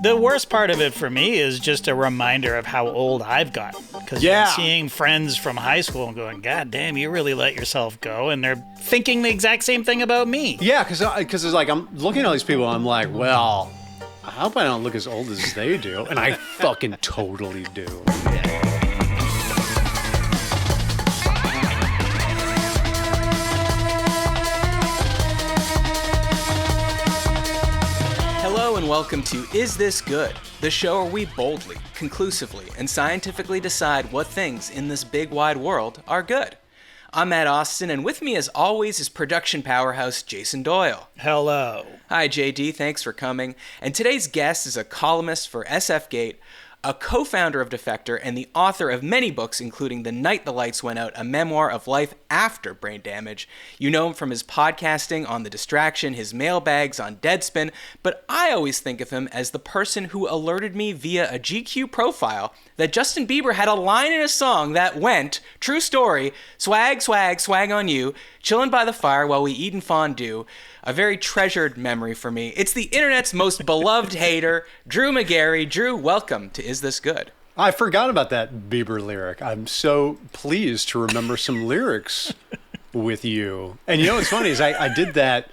The worst part of it for me is just a reminder of how old I've gotten. Because seeing friends from high school and going, God damn, you really let yourself go. And they're thinking the exact same thing about me. Yeah, because it's like I'm looking at all these people and I'm like, well, I hope I don't look as old as they do. And I fucking totally do. Hello and welcome to Is This Good? The show where we boldly, conclusively, and scientifically decide what things in this big wide world are good. I'm Matt Austin, and with me as always is production powerhouse Jason Doyle. Hello. Hi JD, thanks for coming. And today's guest is a columnist for SF Gate, a co-founder of Defector, and the author of many books, including The Night the Lights Went Out, a memoir of life after brain damage. You know him from his podcasting on The Distraction, his mailbags on Deadspin, but I always think of him as the person who alerted me via a GQ profile that Justin Bieber had a line in a song that went, true story, swag, swag, swag on you, chillin' by the fire while we eatin' fondue. A very treasured memory for me. It's the internet's most beloved hater, Drew Magary. Drew, welcome to Is This Good? I forgot about that Bieber lyric. I'm so pleased to remember some lyrics with you. And you know what's funny is I did that.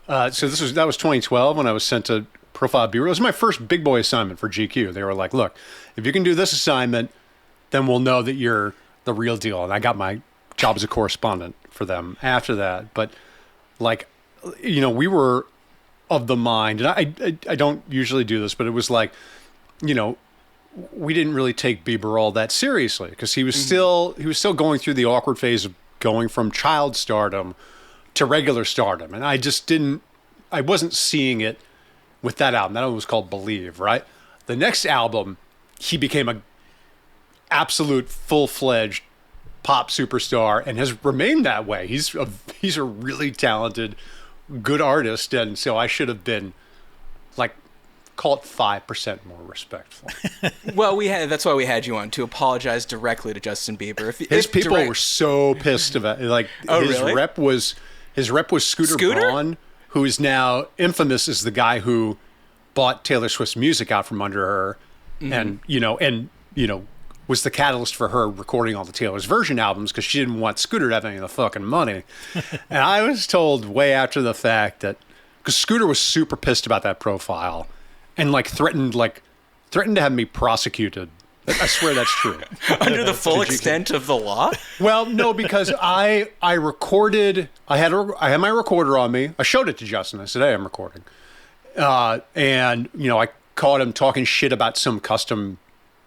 So that was 2012 when I was sent to Profile Bieber. It was my first big boy assignment for GQ. They were like, look, if you can do this assignment, then we'll know that you're the real deal. And I got my job as a correspondent for them after that. But like, you know, we were of the mind, and I don't usually do this, but it was like, you know, we didn't really take Bieber all that seriously because he was still going through the awkward phase of going from child stardom to regular stardom, and I wasn't seeing it with that album. That album was called Believe, right? The next album, he became a absolute full-fledged pop superstar and has remained that way. He's a really talented, good artist, and so I should have been like, call it 5% more respectful. Well, that's why we had you on, to apologize directly to Justin Bieber. His people were so pissed about it. Like, his rep was Scooter Braun, who is now infamous as the guy who bought Taylor Swift's music out from under her, and was the catalyst for her recording all the Taylor's version albums because she didn't want Scooter to have any of the fucking money. And I was told way after the fact that, because Scooter was super pissed about that profile and threatened to have me prosecuted. I swear that's true. Under the full extent of the law? Well, no, because I recorded, I had my recorder on me. I showed it to Justin. I said, hey, I'm recording. And, you know, I caught him talking shit about some custom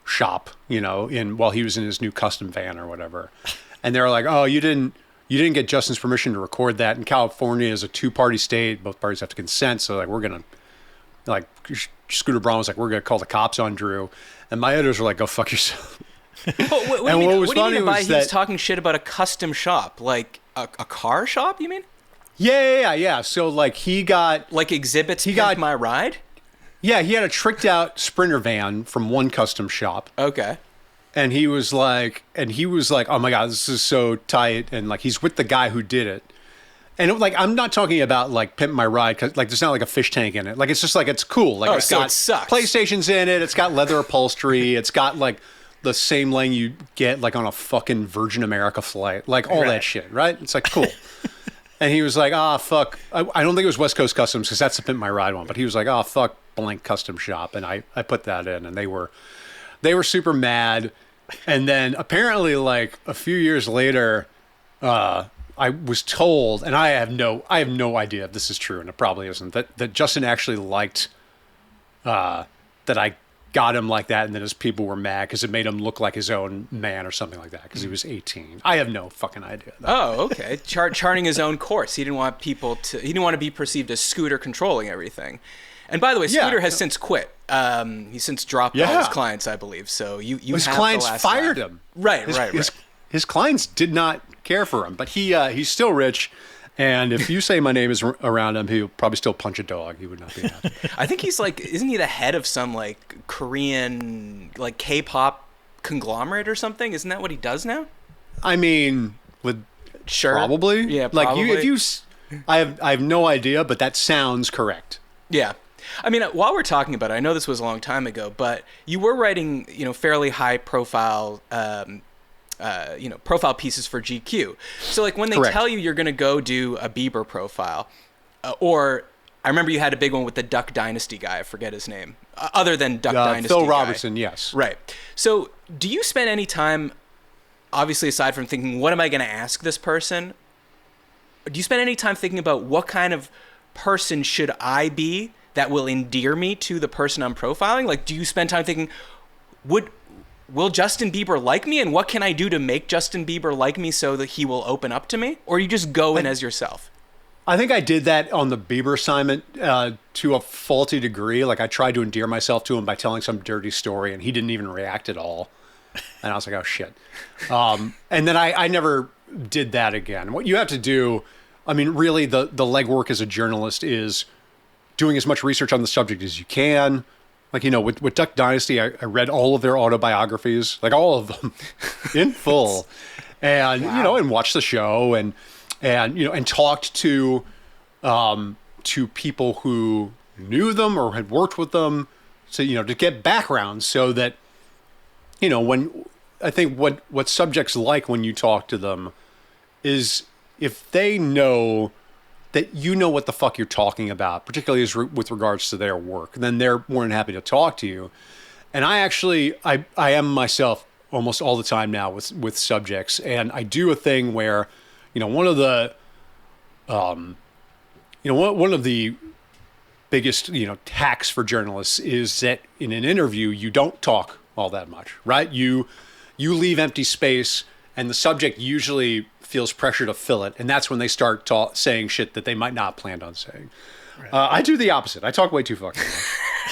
shop, you know, while he was in his new custom van or whatever. And they were like, oh, you didn't get Justin's permission to record that. And California is a two-party state. Both parties have to consent. So we're going to, Scooter Braun was like, we're going to call the cops on Drew. And my editors were like, go fuck yourself. What do you mean by he was talking shit about a custom shop? Like a car shop, you mean? Yeah. So he got... Like Exhibits Pimp My Ride? Yeah, he had a tricked out Sprinter van from one custom shop. Okay. And he was like, oh my God, this is so tight. And he's with the guy who did it. And I'm not talking about Pimp My Ride, because there's not a fish tank in it. It's just it's cool. It's got it sucks. PlayStation's in it. It's got leather upholstery. It's got the same lane you get on a fucking Virgin America flight. All that shit, right? It's cool. And he was like, fuck. I don't think it was West Coast Customs because that's the Pimp My Ride one. But he was like, fuck blank custom shop. And I put that in and they were super mad. And then apparently a few years later, I was told, and I have no idea if this is true, and it probably isn't, that Justin actually liked that I got him like that, and then his people were mad because it made him look like his own man or something like that because he was 18. I have no fucking idea. Oh, okay. Charting his own course. He didn't want to be perceived as Scooter controlling everything. And by the way, Scooter has since quit. He's since dropped all his clients, I believe. So you his have clients the last fired laugh. him. Right. His clients did not care for him, but he's still rich. And if you say my name is around him, he'll probably still punch a dog. He would not be happy. I think he's isn't he the head of some Korean K-pop conglomerate or something? Isn't that what he does now? I mean, probably. Yeah, probably. I have no idea, but that sounds correct. Yeah. I mean, while we're talking about it, I know this was a long time ago, but you were writing, fairly high profile, profile pieces for GQ. So like when they Correct. tell you you're going to go do a Bieber profile, or I remember you had a big one with the Duck Dynasty guy. I forget his name. Other than Duck Dynasty Phil guy. Robertson, yes. Right. So do you spend any time, obviously aside from thinking, what am I going to ask this person? Do you spend any time thinking about what kind of person should I be that will endear me to the person I'm profiling? Like, do you spend time thinking, will Justin Bieber like me, and what can I do to make Justin Bieber like me so that he will open up to me? Or you just go in as yourself? I think I did that on the Bieber assignment to a faulty degree. Like I tried to endear myself to him by telling some dirty story, and he didn't even react at all. And I was like, oh shit. And then I never did that again. What you have to do, I mean, really the legwork as a journalist is doing as much research on the subject as you can. Like, with Duck Dynasty, I read all of their autobiographies, like all of them in full. And, Wow. And watched the show and talked to people who knew them or had worked with them. So, to get background so that, when I think what subjects like when you talk to them is if they know that you know what the fuck you're talking about, particularly with regards to their work, then they're more than happy to talk to you. And I am myself almost all the time now with subjects, and I do a thing where, one of the biggest, hacks for journalists is that in an interview, you don't talk all that much, right? You leave empty space, and the subject usually feels pressure to fill it, and that's when they start saying shit that they might not planned on saying. Right. I do the opposite. I talk way too fucking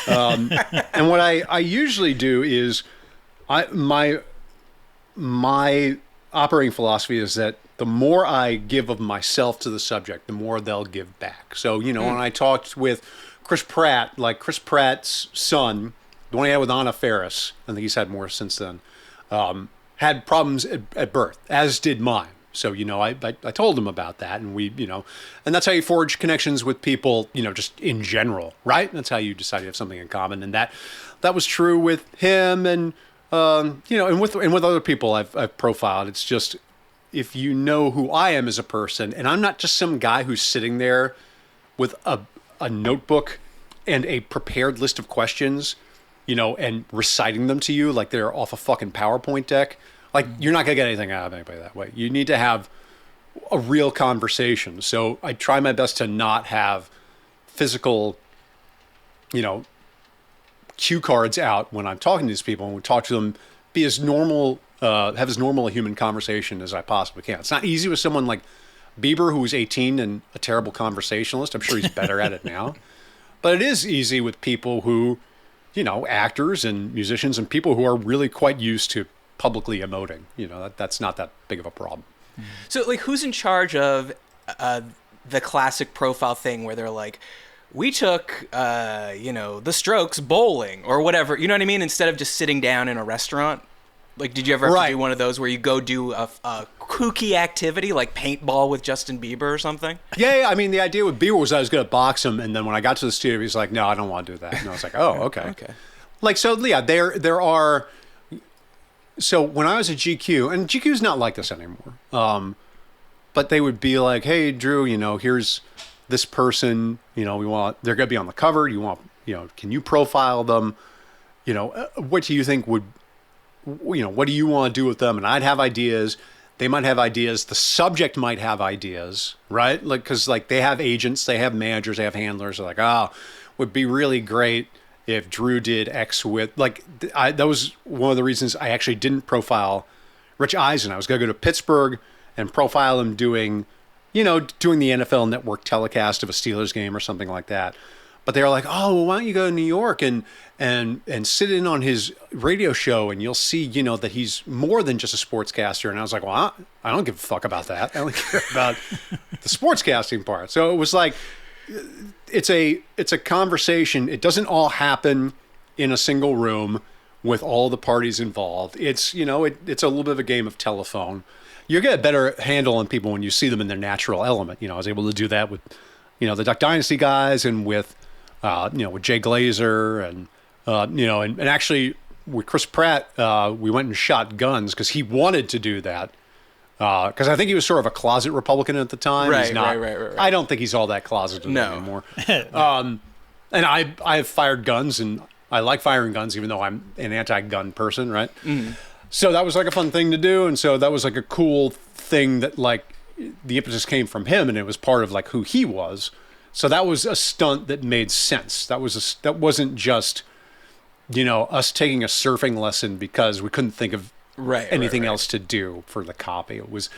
much. And what I usually do is my operating philosophy is that the more I give of myself to the subject, the more they'll give back. So, when I talked with Chris Pratt, like Chris Pratt's son, the one he had with Anna Faris, I think he's had more since then, had problems at birth, as did mine. So, I told him about that, and and that's how you forge connections with people, just in general, right? That's how you decide you have something in common. And that was true with him and, and with other people I've profiled. It's just, if you know who I am as a person, and I'm not just some guy who's sitting there with a notebook and a prepared list of questions, and reciting them to you like they're off a fucking PowerPoint deck. Like, you're not going to get anything out of anybody that way. You need to have a real conversation. So I try my best to not have physical, cue cards out when I'm talking to these people, and we talk to them, be as normal, have as normal a human conversation as I possibly can. It's not easy with someone like Bieber, who was 18 and a terrible conversationalist. I'm sure he's better at it now. But it is easy with people who, actors and musicians and people who are really quite used to publicly emoting. That's not that big of a problem. So, like, who's in charge of the classic profile thing where they're like, we took, the Strokes bowling or whatever, you know what I mean? Instead of just sitting down in a restaurant. Like, did you ever have to do one of those where you go do a kooky activity like paintball with Justin Bieber or something? Yeah. I mean, the idea with Bieber was I was going to box him, and then when I got to the studio, he's like, "No, I don't want to do that." And I was like, "Oh, okay." Okay. Like, so yeah, there are. So when I was at GQ, and GQ's not like this anymore, but they would be like, "Hey, Drew, here's this person. They're going to be on the cover. Can you profile them? What do you think would." What do you want to do with them? And I'd have ideas. They might have ideas. The subject might have ideas, right? Like, because they have agents, they have managers, they have handlers. They're like, would be really great if Drew did X with, that was one of the reasons I actually didn't profile Rich Eisen. I was going to go to Pittsburgh and profile him doing the NFL Network telecast of a Steelers game or something like that. But they were like, why don't you go to New York and sit in on his radio show, and you'll see, that he's more than just a sportscaster. And I was like, well, I don't give a fuck about that. I only care about the sportscasting part. So it was like, it's a conversation. It doesn't all happen in a single room with all the parties involved. It's, it's a little bit of a game of telephone. You get a better handle on people when you see them in their natural element. I was able to do that with, the Duck Dynasty guys and with with Jay Glazer and and actually with Chris Pratt, we went and shot guns because he wanted to do that. Because I think he was sort of a closet Republican at the time. Right, he's not, right. I don't think he's all that closeted anymore. And I've fired guns, and I like firing guns, even though I'm an anti-gun person, right? Mm-hmm. So that was like a fun thing to do, and so that was like a cool thing that like the impetus came from him, and it was part of like who he was. So that was a stunt that made sense. That wasn't just us taking a surfing lesson because we couldn't think of anything else to do for the copy. It was,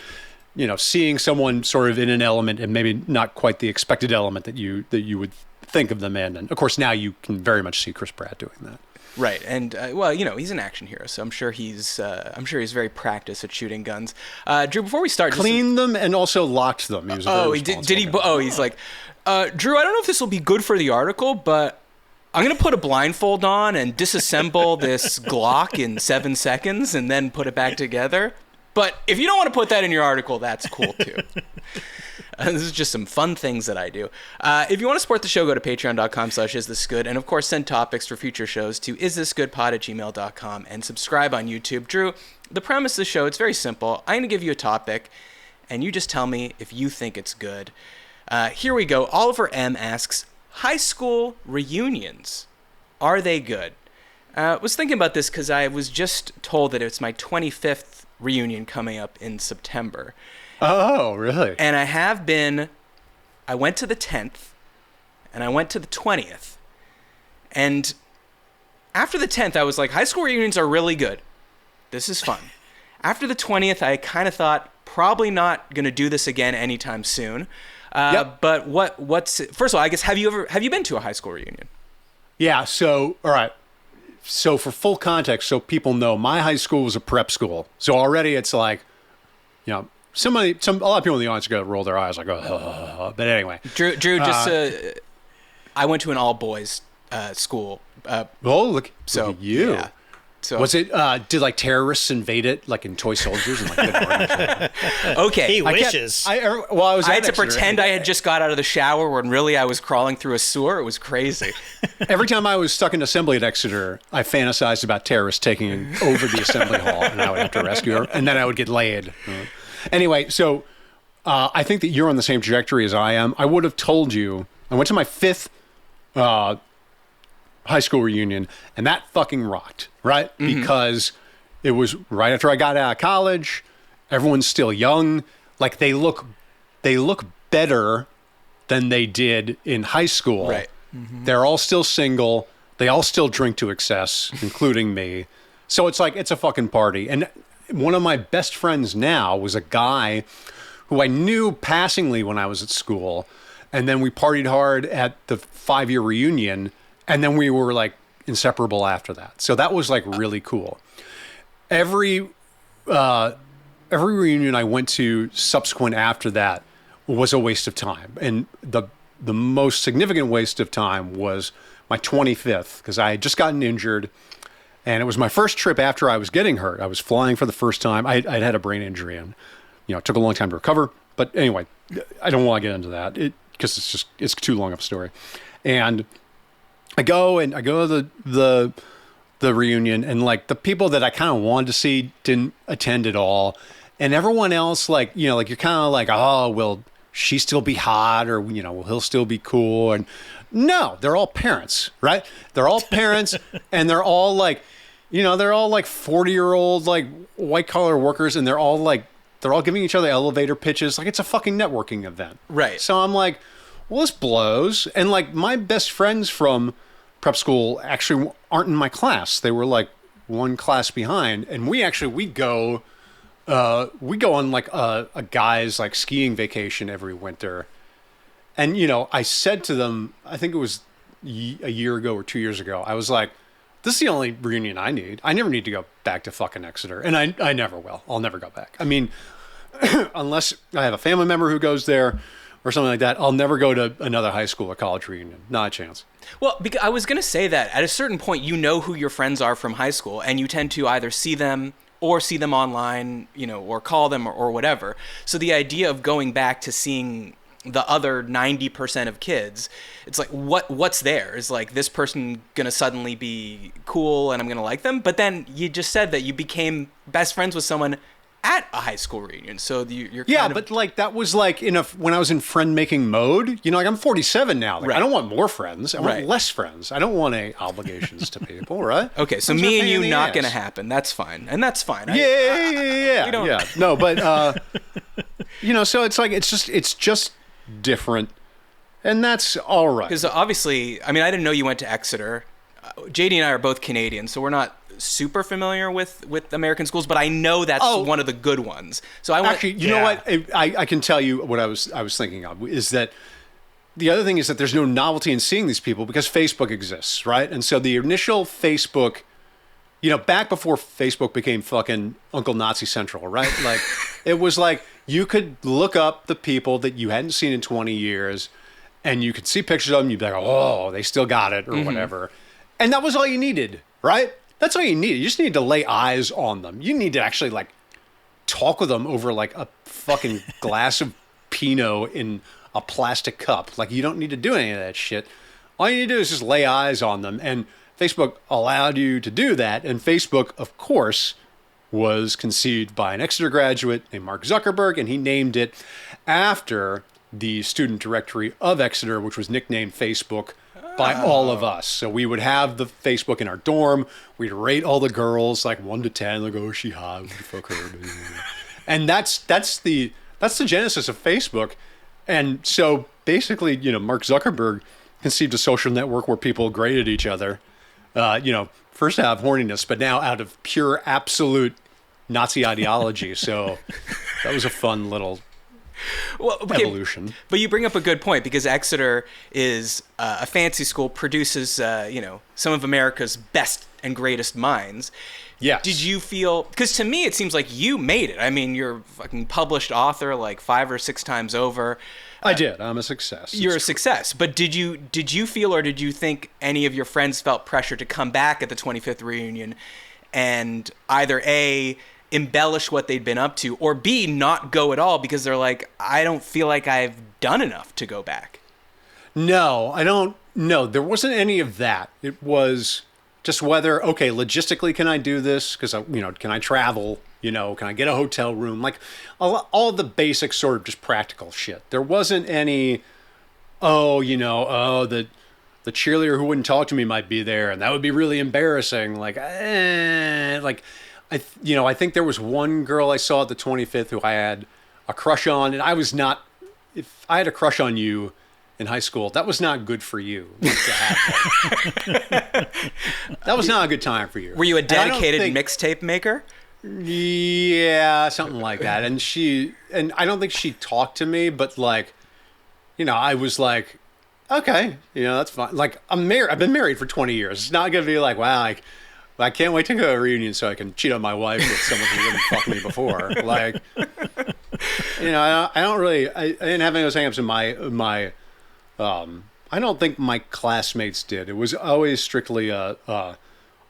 seeing someone sort of in an element and maybe not quite the expected element that you would think of them in. And of course, now you can very much see Chris Pratt doing that. Right, and he's an action hero, so I'm sure he's very practiced at shooting guns. Drew, before we start, cleaned them and also locked them. He was did he? Oh, he's like, Drew, I don't know if this will be good for the article, but I'm going to put a blindfold on and disassemble this Glock in 7 seconds and then put it back together. But if you don't want to put that in your article, that's cool too. This is just some fun things that I do. If you want to support the show, go to patreon.com/isthisgood. And of course, send topics for future shows to isthisgoodpod@gmail.com and subscribe on YouTube. Drew, the premise of the show, it's very simple. I'm going to give you a topic and you just tell me if you think it's good. Here we go. Oliver M. asks, high school reunions, are they good? I was thinking about this because I was just told that it's my 25th reunion coming up in September. Oh, really? And I went to the 10th, and I went to the 20th. And after the 10th, I was like, high school reunions are really good. This is fun. After the 20th, I kind of thought, probably not going to do this again anytime soon. Yep. But first of all, I guess, have you been to a high school reunion? Yeah. So, all right. So for full context, so people know, my high school was a prep school. So already it's like, a lot of people in the audience are going to roll their eyes like, oh, but anyway. Drew, I went to an all boys school. Look at you. Yeah. So was it? Did like terrorists invade it, like in toy soldiers? And like okay, he wishes. I had to pretend I had just got out of the shower when really I was crawling through a sewer. It was crazy. Every time I was stuck in assembly at Exeter, I fantasized about terrorists taking over the assembly hall, and I would have to rescue her, and then I would get laid. Anyway, so I think that you're on the same trajectory as I am. I would have told you. I went to my 5th. High school reunion, and that fucking rocked, right? Mm-hmm. Because it was right after I got out of college. Everyone's still young. Like they look better than they did in high school. Right. Mm-hmm. They're all still single. They all still drink to excess, including me. So it's like, it's a fucking party. And one of my best friends now was a guy who I knew passingly when I was at school. And then we partied hard at the 5-year reunion. And then we were like inseparable after that. So that was like really cool. Every reunion I went to subsequent after that was a waste of time. And the most significant waste of time was my 25th, because I had just gotten injured. And it was my first trip after I was getting hurt. I was flying for the first time. I'd had a brain injury, and it took a long time to recover. But anyway, I don't want to get into that because it's too long of a story. And I go to the reunion, and like the people that I kind of wanted to see didn't attend at all, and everyone else like you're kind of like, oh, will she still be hot, or will he'll still be cool? And no, they're all parents, right? They're all parents, and they're all like 40-year-old like white collar workers, and they're all giving each other elevator pitches like it's a fucking networking event, right? So I'm like, well, this blows, and like my best friends from prep school actually aren't in my class. They were like one class behind, and we go on like a guy's like skiing vacation every winter. And I said to them, I think it was a year ago or 2 years ago, I was like, this is the only reunion I need. I never need to go back to fucking Exeter, and I never will. I'll never go back. I mean, unless I have a family member who goes there or something like that, I'll never go to another high school or college reunion. Not a chance. Well, I was going to say that at a certain point, who your friends are from high school, and you tend to either see them online, or call them or whatever. So the idea of going back to seeing the other 90% of kids, it's like, what's there? Is like this person gonna suddenly be cool and I'm gonna like them? But then you just said that you became best friends with someone at a high school reunion, so you're kind of... but like that was like when I was in friend making mode. You know, like I'm 47 now. Like, Right. I don't want more friends. I want Right. less friends. I don't want any obligations to people, right? Okay, so Those are me a and pain you in the not ass. gonna happen. That's fine, and that's fine. Yeah. we don't- Yeah. No, but you know, so it's like it's just different, and that's all right. Because obviously, I mean, I didn't know you went to Exeter. JD and I are both Canadian, so we're not super familiar with American schools, but I know that's one of the good ones. So I went, Actually, you know what? I can tell you what I was thinking of is that the other thing is that there's no novelty in seeing these people because Facebook exists, right? And so the initial Facebook, you know, back before Facebook became fucking Uncle Nazi Central, right? Like, it was like you could look up the people that you hadn't seen in 20 years and you could see pictures of them. You'd be like, oh, they still got it or whatever. And that was all you needed, right? That's all you need. You just need to lay eyes on them. You need to actually like talk with them over like a fucking glass of Pinot in a plastic cup. Like, you don't need to do any of that shit. All you need to do is just lay eyes on them. And Facebook allowed you to do that. And Facebook, of course, was conceived by an Exeter graduate named Mark Zuckerberg, and he named it after the student directory of Exeter, which was nicknamed Facebook by all of us. So we would have the Facebook in our dorm. We'd rate all the girls like 1 to 10. Like, oh, is she hot? Would you fuck her? And that's the genesis of Facebook. And so basically, you know, Mark Zuckerberg conceived a social network where people graded each other. You know, first out of horniness, but now out of pure absolute Nazi ideology. So that was a fun little evolution. But you bring up a good point, because Exeter is a fancy school, produces you know, some of America's best and greatest minds. Yes. Did you feel, because to me it seems like you made it. I mean, you're a fucking published author like 5 or 6 times over. I did. I'm a success. You're a success. But did you feel, or did you think any of your friends felt pressure to come back at the 25th reunion and either A, embellish what they'd been up to, or B, not go at all because they're like, I don't feel like I've done enough to go back? No, I don't. No, there wasn't any of that. It was just whether, okay, logistically, can I do this? Because, you know, can I travel? You know, can I get a hotel room? Like all the basic sort of just practical shit. There wasn't any, the cheerleader who wouldn't talk to me might be there, and that would be really embarrassing. I think there was one girl I saw at the 25th who I had a crush on, and I was not. If I had a crush on you in high school, that was not good for you to have that. That was not a good time for you. Were you a dedicated mixtape maker? Yeah, something like that. And I don't think she talked to me, but like, you know, I was like, okay, you know, that's fine. Like, I've been married for 20 years. It's not going to be like, wow, I can't wait to go to a reunion so I can cheat on my wife with someone who didn't fuck me before. Like, you know, I didn't have any of those hangups in my I don't think my classmates did. It was always strictly a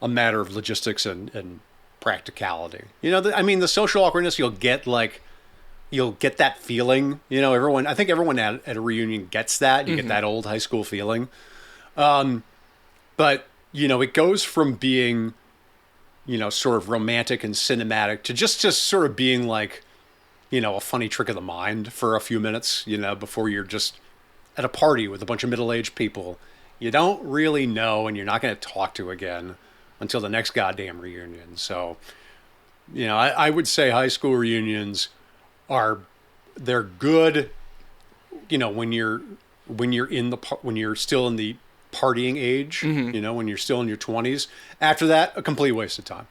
matter of logistics and practicality. You know, the social awkwardness, you'll get that feeling. You know, I think everyone at a reunion gets that. You get that old high school feeling. But, you know, it goes from being, you know, sort of romantic and cinematic to just sort of being like, you know, a funny trick of the mind for a few minutes, you know, before you're just at a party with a bunch of middle-aged people you don't really know and you're not going to talk to again until the next goddamn reunion. So, you know, I would say high school reunions they're good, you know, when you're still in the partying age, you know, when you're still in your 20s. After that, a complete waste of time.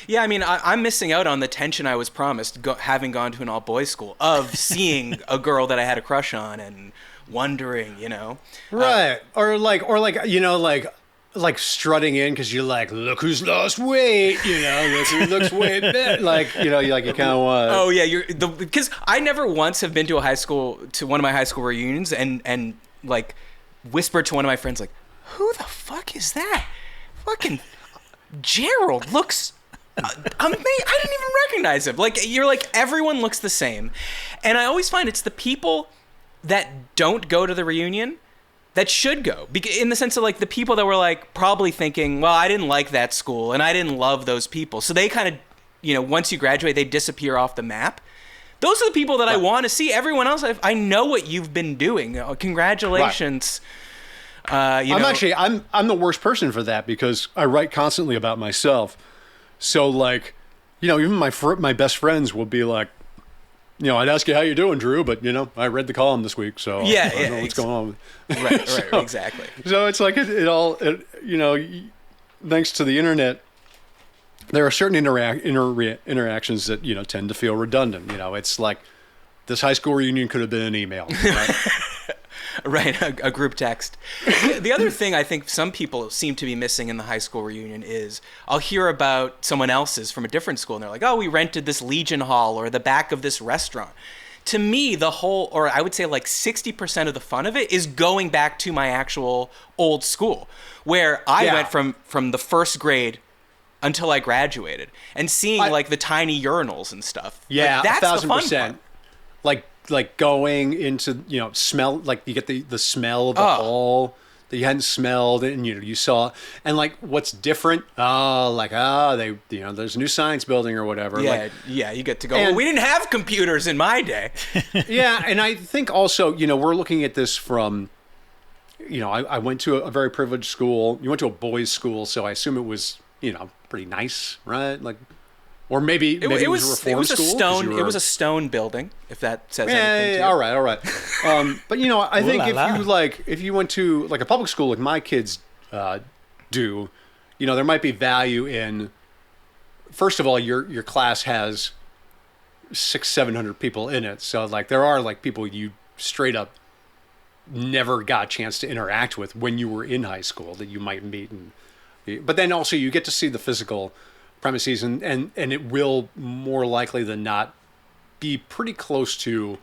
Yeah, I mean, I'm missing out on the tension I was promised, having gone to an all-boys school, of seeing a girl that I had a crush on and wondering, you know. Right. Or you know, like strutting in because you're like, look who's lost weight, you know, look who looks way better. Like, you know, you kind of want. Oh yeah, because I never once have been to one of my high school reunions and like whispered to one of my friends like, who the fuck is that? Fucking Gerald looks amazing. I didn't even recognize him. Like, you're like, everyone looks the same, and I always find it's the people that don't go to the reunion that should go, in the sense of like the people that were like probably thinking, well, I didn't like that school and I didn't love those people, so they kind of, once you graduate, they disappear off the map. Those are the people that I want to see. Everyone else, I know what you've been doing. Congratulations. Right. I'm the worst person for that because I write constantly about myself. So like, even my best friends will be like, I'd ask you how you're doing, Drew, but I read the column this week, so I don't know what's going on. Right, exactly. So it's like it all, thanks to the internet, there are certain interactions that tend to feel redundant. It's like this high school reunion could have been an email, right? Right, a group text. The other thing I think some people seem to be missing in the high school reunion is I'll hear about someone else's from a different school, and they're like, oh, we rented this Legion Hall or the back of this restaurant. To me, the whole, or I would say like 60% of the fun of it is going back to my actual old school, where I went from the first grade until I graduated, and seeing like the tiny urinals and stuff. Yeah, like, that's 1,000%. The fun part. Like going into, smell, like you get the smell of the hall that you hadn't smelled, and you saw, and like what's different, they there's a new science building or whatever. You get to go, well, we didn't have computers in my day. Yeah, and I think also, we're looking at this from, I went to a very privileged school. You went to a boys' school, so I assume it was, pretty nice, right? Like, or maybe it was a reform school. It was a stone building, if that says anything. Yeah, all right. But I think if you went to like a public school like my kids do, there might be value in. First of all, your class has 600-700 people in it, so like there are like people you straight up never got a chance to interact with when you were in high school that you might meet, but then also you get to see the physical premises, and it will more likely than not be pretty close to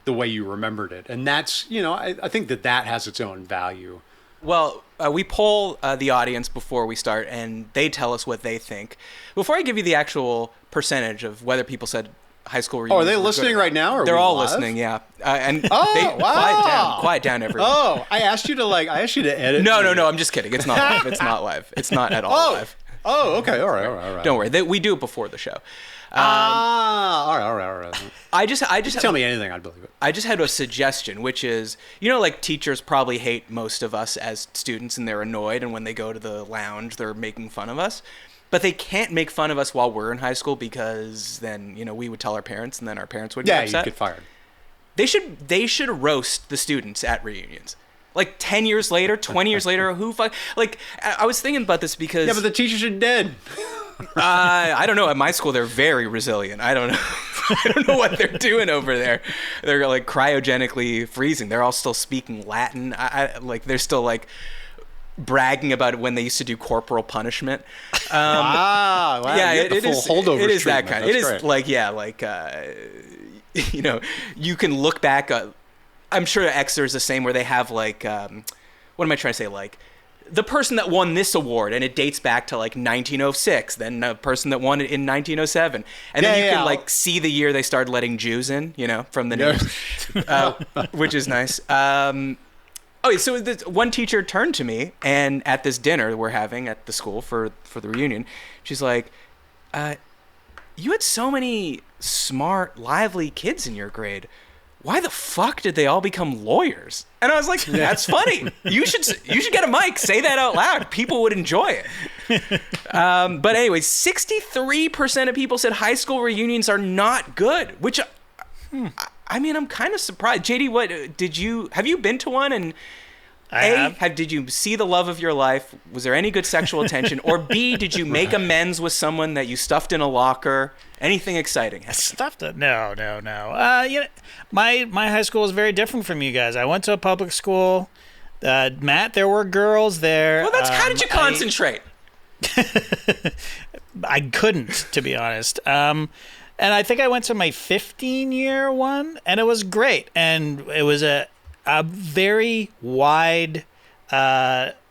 the way you remembered it, and that's I think that has its own value. Well, we poll the audience before we start, and they tell us what they think. Before I give you the actual percentage of whether people said high school reunions. Oh, are they listening right now? Or they're all live? listening, yeah. And wow. Quiet down, everyone. Oh, I asked you to edit. No, I'm just kidding. It's not live. It's not live. It's not at all live. Oh, okay. All right. Don't worry. We do it before the show. All right. I just tell me anything, I'd believe it. I just had a suggestion, which is, like teachers probably hate most of us as students, and they're annoyed, and when they go to the lounge, they're making fun of us. But they can't make fun of us while we're in high school, because then, we would tell our parents, and then our parents would get upset. Yeah, you'd get fired. They should roast the students at reunions. Like 10 years later, 20 years later, I was thinking about this because... Yeah, but the teachers are dead. I don't know. At my school, they're very resilient. I don't know. I don't know what they're doing over there. They're like cryogenically freezing. They're all still speaking Latin. They're still like bragging about when they used to do corporal punishment. Wow. Yeah, it is holdover. It is that kind. That's it is great. you can look back. I'm sure Exeter is the same, where they have like, what am I trying to say? Like, the person that won this award, and it dates back to like 1906, then the person that won it in 1907, and then you can like see the year they started letting Jews in, from the news, which is nice. So this one teacher turned to me, and at this dinner we're having at the school for the reunion, she's like, you had so many smart, lively kids in your grade. Why the fuck did they all become lawyers? And I was like, that's funny. You should get a mic. Say that out loud. People would enjoy it. But anyway, 63% of people said high school reunions are not good, which, I mean, I'm kind of surprised. JD, have you been to one? And did you see the love of your life? Was there any good sexual attention? Or B, did you make amends with someone that you stuffed in a locker? Anything exciting? Stuffed it? No. My high school was very different from you guys. I went to a public school. Matt, there were girls there. Well, how did you concentrate? I couldn't, to be honest. And I think I went to my 15-year one, and it was great. And it was a very wide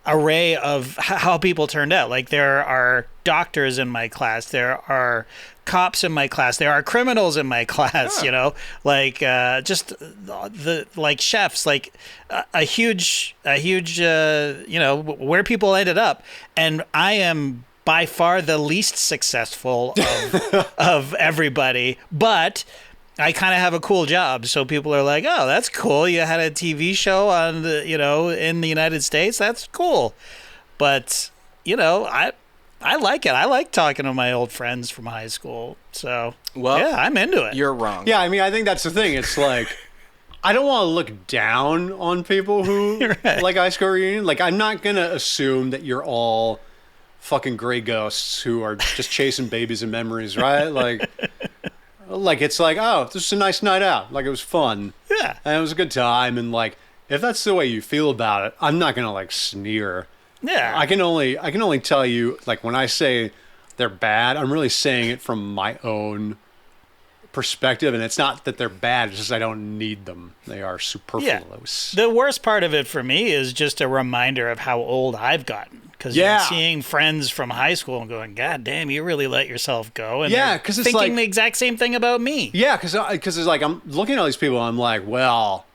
array of how people turned out. Like, there are doctors in my class, there are cops in my class, there are criminals in my class, you know, like just the like chefs, like a huge you know, where people ended up. And I am by far the least successful of everybody, but I kind of have a cool job, so people are like, "Oh, that's cool. You had a TV show on the, you know, in the United States. That's cool." But, you know, I like it. I like talking to my old friends from high school. So, well, yeah, I'm into it. You're wrong. Yeah, I mean, I think that's the thing. It's like, I don't want to look down on people who like high school reunion. Like, I'm not gonna assume that you're all fucking gray ghosts who are just chasing babies and memories, right? Like it's like, oh, this is a nice night out. Like, it was fun. Yeah. And it was a good time. And like, if that's the way you feel about it, I'm not gonna like sneer. Yeah. I can only tell you, like, when I say they're bad, I'm really saying it from my own perspective, and it's not that they're bad, it's just I don't need them. They are superfluous. Yeah. The worst part of it for me is just a reminder of how old I've gotten. Because you're seeing friends from high school and going, God damn, you really let yourself go. And because it's thinking like the exact same thing about me. Yeah, because it's like I'm looking at all these people and I'm like, well,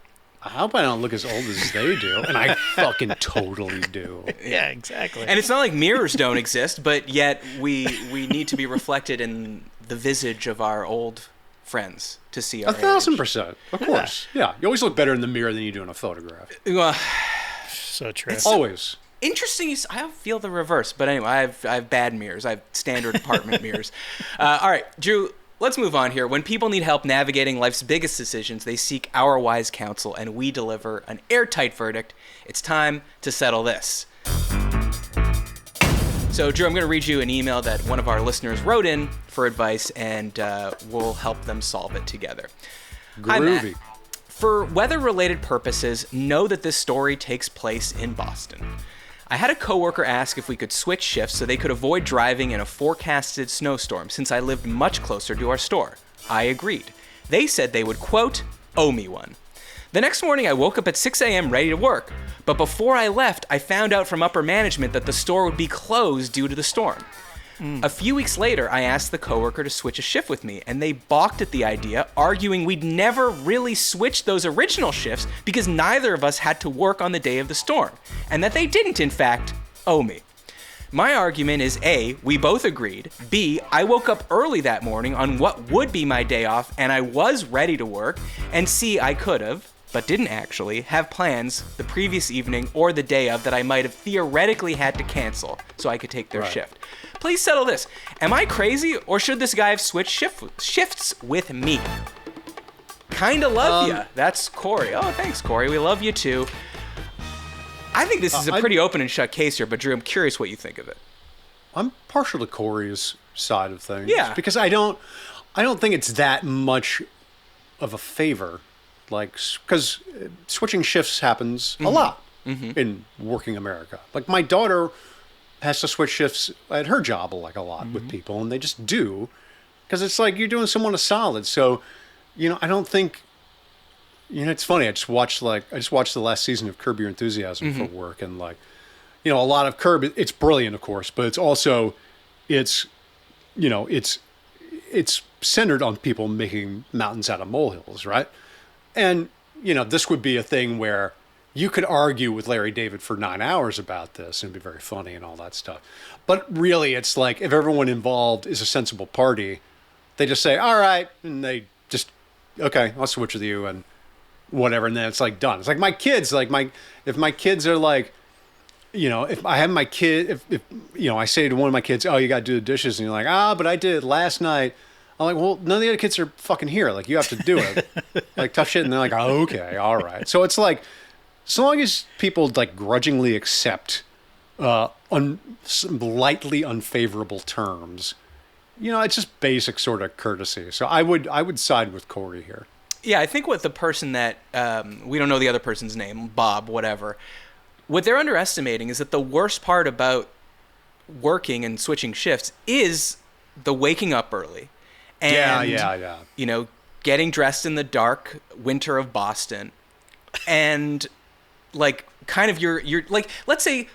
I hope I don't look as old as they do. And I fucking totally do. Yeah, exactly. And it's not like mirrors don't exist, but yet we need to be reflected in the visage of our old friends to see our 1,000%. Of course. Yeah. You always look better in the mirror than you do in a photograph. So true. Always. Interesting. I feel the reverse, but anyway, I have bad mirrors. I have standard apartment mirrors. All right, Drew, let's move on here. When people need help navigating life's biggest decisions, they seek our wise counsel, and we deliver an airtight verdict. It's time to settle this. So, Drew, I'm going to read you an email that one of our listeners wrote in for advice, and we'll help them solve it together. Hi, Matt. For weather-related purposes, know that this story takes place in Boston. I had a coworker ask if we could switch shifts so they could avoid driving in a forecasted snowstorm since I lived much closer to our store. I agreed. They said they would, quote, owe me one. The next morning I woke up at 6 a.m. ready to work, but before I left, I found out from upper management that the store would be closed due to the storm. A few weeks later, I asked the coworker to switch a shift with me, and they balked at the idea, arguing we'd never really switched those original shifts because neither of us had to work on the day of the storm, and that they didn't, in fact, owe me. My argument is A, we both agreed, B, I woke up early that morning on what would be my day off, and I was ready to work, and C, I could have, but didn't actually, have plans the previous evening or the day of that I might have theoretically had to cancel so I could take their shift. Please settle this. Am I crazy, or should this guy have switched shifts with me? Kinda love ya. That's Corey. Oh, thanks, Corey. We love you too. I think this is a pretty open and shut case here, but Drew, I'm curious what you think of it. I'm partial to Corey's side of things. Yeah. Because I don't think it's that much of a favor. Like, because switching shifts happens a lot in working America. Like, my daughter has to switch shifts at her job a lot with people, and they just do, because it's like you're doing someone a solid. So, you know, I don't think, you know, it's funny. I just watched the last season of Curb Your Enthusiasm for work, and like, you know, a lot of Curb. It's brilliant, of course, but it's also, it's centered on people making mountains out of molehills, right? And, you know, this would be a thing where you could argue with Larry David for 9 hours about this and it'd be very funny and all that stuff. But really, it's like, if everyone involved is a sensible party, they just say, all right, and they just, okay, I'll switch with you and whatever, and then it's like done. It's like my kids, if my kids are like, you know, if I have my kid, if you know, I say to one of my kids, oh, you got to do the dishes, and you're like, but I did it last night. I'm like, well, none of the other kids are fucking here. Like, you have to do it. Like, tough shit. And they're like, oh, okay, all right. So it's like, so long as people like grudgingly accept some lightly unfavorable terms, you know, it's just basic sort of courtesy. So I would side with Corey here. Yeah, I think what the person that, we don't know the other person's name, Bob, whatever, what they're underestimating is that the worst part about working and switching shifts is the waking up early. And, yeah. You know, getting dressed in the dark winter of Boston, and like kind of you're like, let's say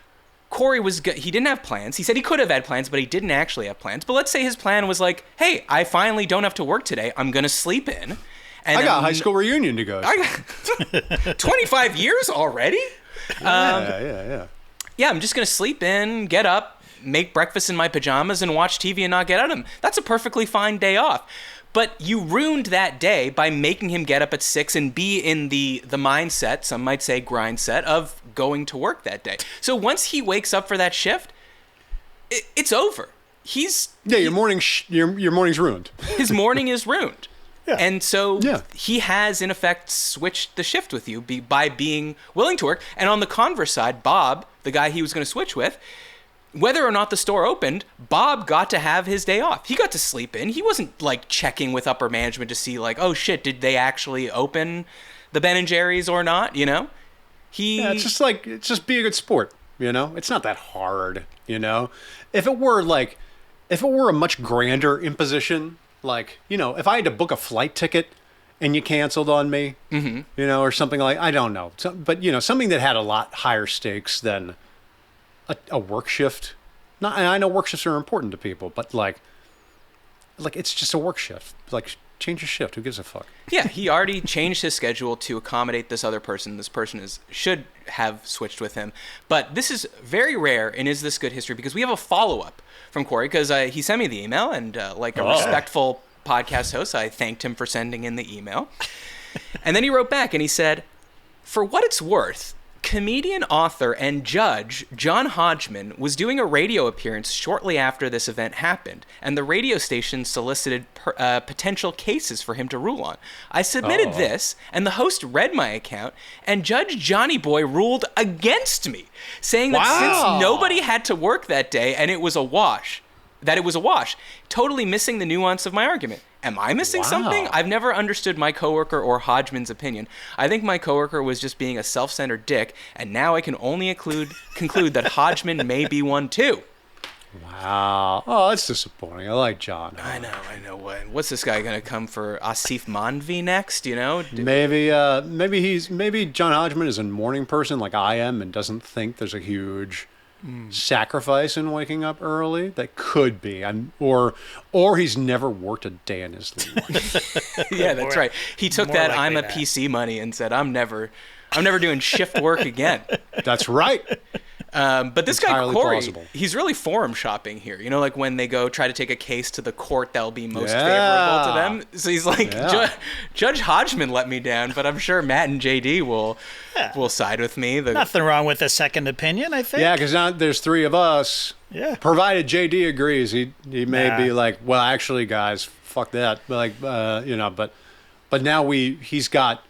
Corey he didn't have plans. He said he could have had plans, but he didn't actually have plans. But let's say his plan was like, hey, I finally don't have to work today. I'm going to sleep in. And I got a high school reunion to go to. I got 25 years already? Yeah. Yeah, I'm just going to sleep in, get up, make breakfast in my pajamas, and watch TV and not get out of them. That's a perfectly fine day off. But you ruined that day by making him get up at 6 and be in the mindset, some might say grind set, of going to work that day. So once he wakes up for that shift, it's over. Your morning's ruined. His morning is ruined. Yeah. And so he has, in effect, switched the shift with you by being willing to work. And on the converse side, Bob, the guy he was going to switch with, whether or not the store opened, Bob got to have his day off. He got to sleep in. He wasn't like checking with upper management to see like, oh shit, did they actually open the Ben & Jerry's or not? You know, it's just be a good sport. You know, it's not that hard. You know, if it were a much grander imposition, like, you know, if I had to book a flight ticket and you canceled on me, you know, or something like, I don't know, but you know, something that had a lot higher stakes than a work shift. And I know work shifts are important to people, but like it's just a work shift. Like, change your shift. Who gives a fuck? Yeah, he already changed his schedule to accommodate this other person. This person should have switched with him. But this is very rare in Is This Good History, because we have a follow-up from Corey, because he sent me the email, and like a respectful podcast host, I thanked him for sending in the email. And then he wrote back and he said, for what it's worth, comedian, author, and judge John Hodgman was doing a radio appearance shortly after this event happened, and the radio station solicited potential cases for him to rule on. I submitted this, and the host read my account, and Judge Johnny Boy ruled against me, saying that since nobody had to work that day and it was a wash, totally missing the nuance of my argument. Am I missing something? I've never understood my coworker or Hodgman's opinion. I think my coworker was just being a self-centered dick, and now I can only conclude that Hodgman may be one too. Wow. Oh, that's disappointing. I like John. I know. What's this guy going to come for Asif Manvi next, you know? Maybe John Hodgman is a morning person like I am and doesn't think there's a huge sacrifice in waking up early. That could be. Or he's never worked a day in his life. Yeah, that's right. He took that I'm a PC money and said, I'm never doing shift work again. That's right. But this Entirely guy, Corey, plausible. He's really forum shopping here. You know, like when they go try to take a case to the court that'll be most favorable to them. So he's like, Judge Hodgman let me down, but I'm sure Matt and JD will side with me. Nothing wrong with a second opinion, I think. Yeah, because now there's three of us. Yeah. Provided JD agrees, he may be like, well, actually, guys, fuck that. But like, you know, but now he's got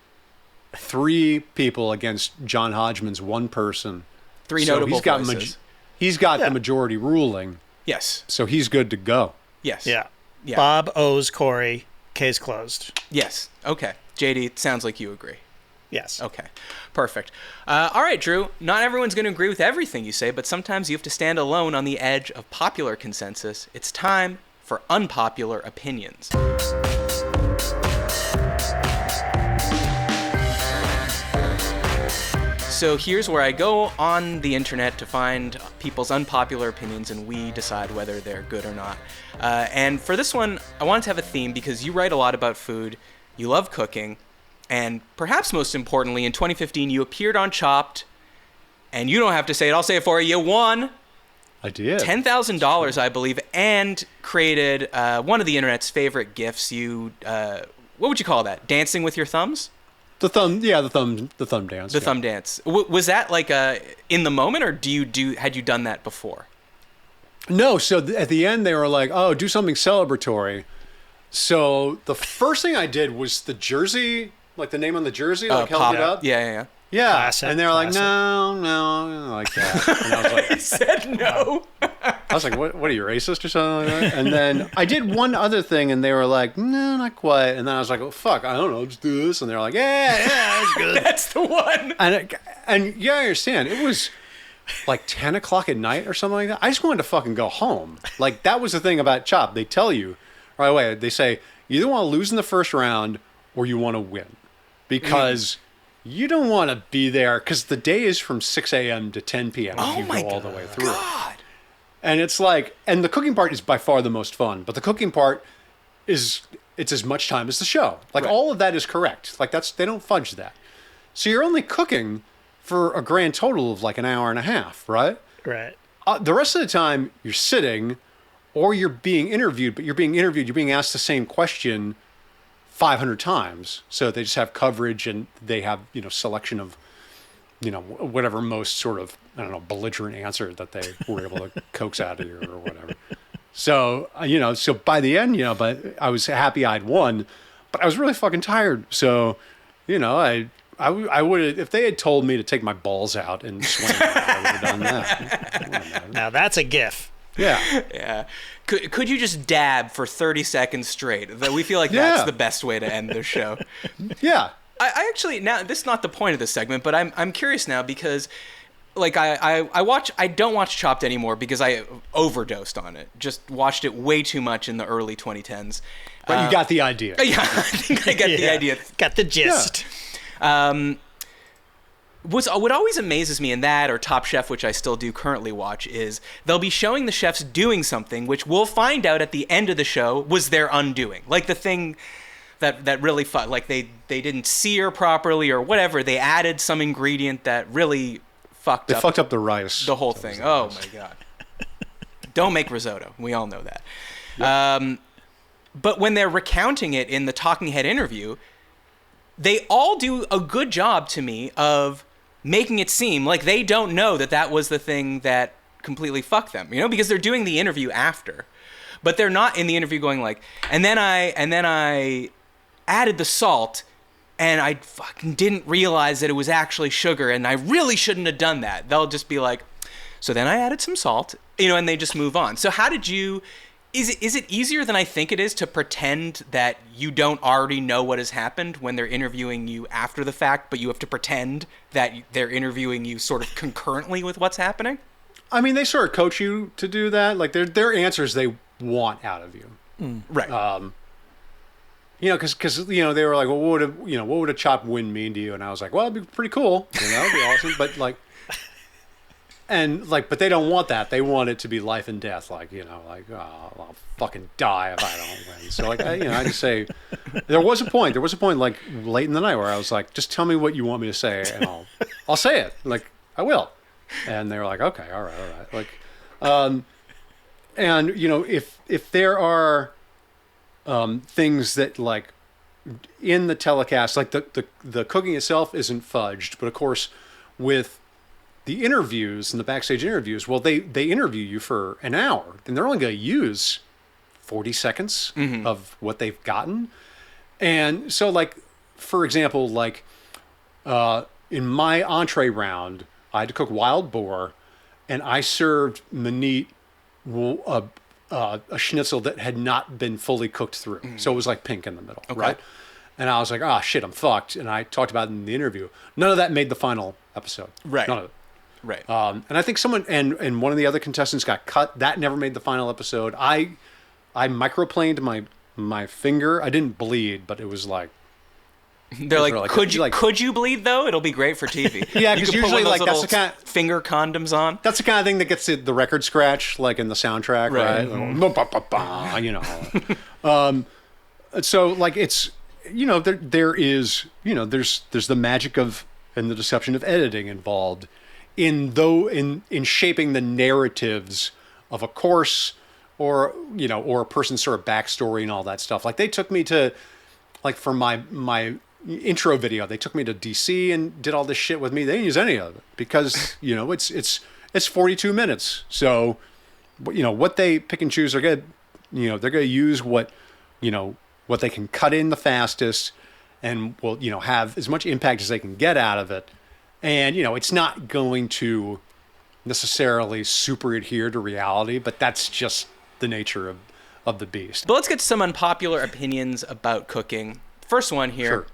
three people against John Hodgman's one person. Three notable voices. He's got the majority ruling. Yes. So he's good to go. Yes. Yeah. Bob owes Corey. Case closed. Yes. Okay. JD, it sounds like you agree. Yes. Okay. Perfect. All right, Drew. Not everyone's going to agree with everything you say, but sometimes you have to stand alone on the edge of popular consensus. It's time for unpopular opinions. So here's where I go on the internet to find people's unpopular opinions, and we decide whether they're good or not. And for this one, I wanted to have a theme because you write a lot about food, you love cooking, and perhaps most importantly, in 2015, you appeared on Chopped, and you don't have to say it, I'll say it for you, you won. I did. $10,000, I believe, and created one of the internet's favorite GIFs. You, what would you call that? Dancing with your thumbs? The thumb dance. The thumb dance. Was that like in the moment, or had you done that before? No. So at the end, they were like, "Oh, do something celebratory." So the first thing I did was the jersey, like the name on the jersey, like held it up. Yeah. Yeah, Classic, and they were like, no, like that. And I was like, He said no. I was like, what are you, racist or something like that? And then I did one other thing, and they were like, no, not quite. And then I was like, oh, fuck, I don't know, just do this. And they were like, yeah, that's good. That's the one. And yeah, I understand. It was like 10 o'clock at night or something like that. I just wanted to fucking go home. Like, that was the thing about Chop. They tell you right away, they say, you either want to lose in the first round or you want to win. Because you don't want to be there because the day is from 6 a.m. to 10 p.m. if you go all the way through. God. And it's like, and the cooking part is by far the most fun, but the cooking part it's as much time as the show. Like all of that is correct. Like they don't fudge that. So you're only cooking for a grand total of like an hour and a half, right? Right. The rest of the time you're sitting or you're being interviewed, but you're being asked the same question 500 times. So they just have coverage and they have, selection of, whatever most sort of, I don't know, belligerent answer that they were able to coax out of you or whatever. So, so by the end, but I was happy I'd won, but I was really fucking tired. So, I would have, if they had told me to take my balls out and swing, I would have done that. Now that's a gif. Yeah. Yeah. Could you just dab for 30 seconds straight? We feel like that's the best way to end the show. Yeah. I actually, now this is not the point of this segment, but I'm curious now because like I don't watch Chopped anymore because I overdosed on it. Just watched it way too much in the early 2010s. But you got the idea. Yeah, I think I got the idea. Got the gist. Yeah. What always amazes me in that or Top Chef, which I still do currently watch, is they'll be showing the chefs doing something which we'll find out at the end of the show was their undoing. Like the thing that really like they didn't sear properly or whatever. They added some ingredient that really fucked up the rice. The whole thing. Oh my God. Don't make risotto. We all know that. Yep. But when they're recounting it in the talking head interview, they all do a good job to me of making it seem like they don't know that was the thing that completely fucked them, because they're doing the interview after, but they're not in the interview going like, and then I added the salt and I fucking didn't realize that it was actually sugar and I really shouldn't have done that. They'll just be like, so then I added some salt, and they just move on. So how did you, is it easier than I think it is to pretend that you don't already know what has happened when they're interviewing you after the fact, but you have to pretend that they're interviewing you sort of concurrently with what's happening? I mean, they sort of coach you to do that. Like they're answers they want out of you. Right. Because they were like, well, what would a chopped win mean to you? And I was like, well, it'd be pretty cool. It'd be awesome. But but they don't want that. They want it to be life and death. Like, oh, I'll fucking die if I don't win. So I just say, there was a point like late in the night where I was like, just tell me what you want me to say and I'll say it. Like, I will. And they were like, okay, all right. Like, and if there are things that like in the telecast, like the cooking itself isn't fudged, but of course with the interviews and the backstage interviews, well, they interview you for an hour and they're only going to use 40 seconds of what they've gotten. And so like, for example, like in my entree round, I had to cook wild boar and I served Manit a schnitzel that had not been fully cooked through. So it was like pink in the middle, right? And I was like, oh shit, I'm fucked. And I talked about it in the interview. None of that made the final episode. Right. None of it. Right. And I think someone, and one of the other contestants got cut. That never made the final episode. I microplaned my finger. I didn't bleed, but it was like, they're like, could you bleed though? It'll be great for TV. Yeah, because usually like that's the kind of finger condoms on. That's the kind of thing that gets the record scratch, like in the soundtrack, right? So like it's there is there's the magic of and the deception of editing involved in shaping the narratives of a course or a person's sort of backstory and all that stuff. Like they took me to like for my intro video, they took me to DC and did all this shit with me. They didn't use any of it because it's 42 minutes. So what they pick and choose are good. They're going to use what they can cut in the fastest and will have as much impact as they can get out of it. And it's not going to necessarily super adhere to reality, but that's just the nature of the beast. But let's get to some unpopular opinions about cooking. First one here. Sure.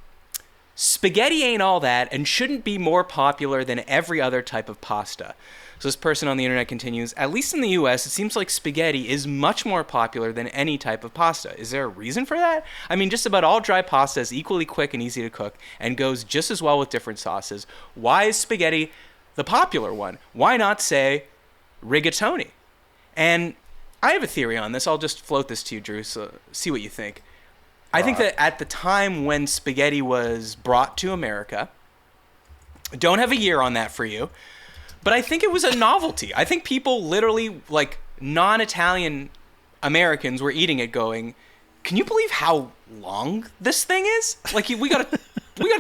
Spaghetti ain't all that and shouldn't be more popular than every other type of pasta. So this person on the internet continues, at least in the US, it seems like spaghetti is much more popular than any type of pasta. Is there a reason for that? I mean, just about all dry pasta is equally quick and easy to cook and goes just as well with different sauces. Why is spaghetti the popular one? Why not say rigatoni? And I have a theory on this. I'll just float this to you, Drew, so see what you think. I think that at the time when spaghetti was brought to America, don't have a year on that for you, but I think it was a novelty. I think people literally, like non-Italian Americans, were eating it going, can you believe how long this thing is? Like, we gotta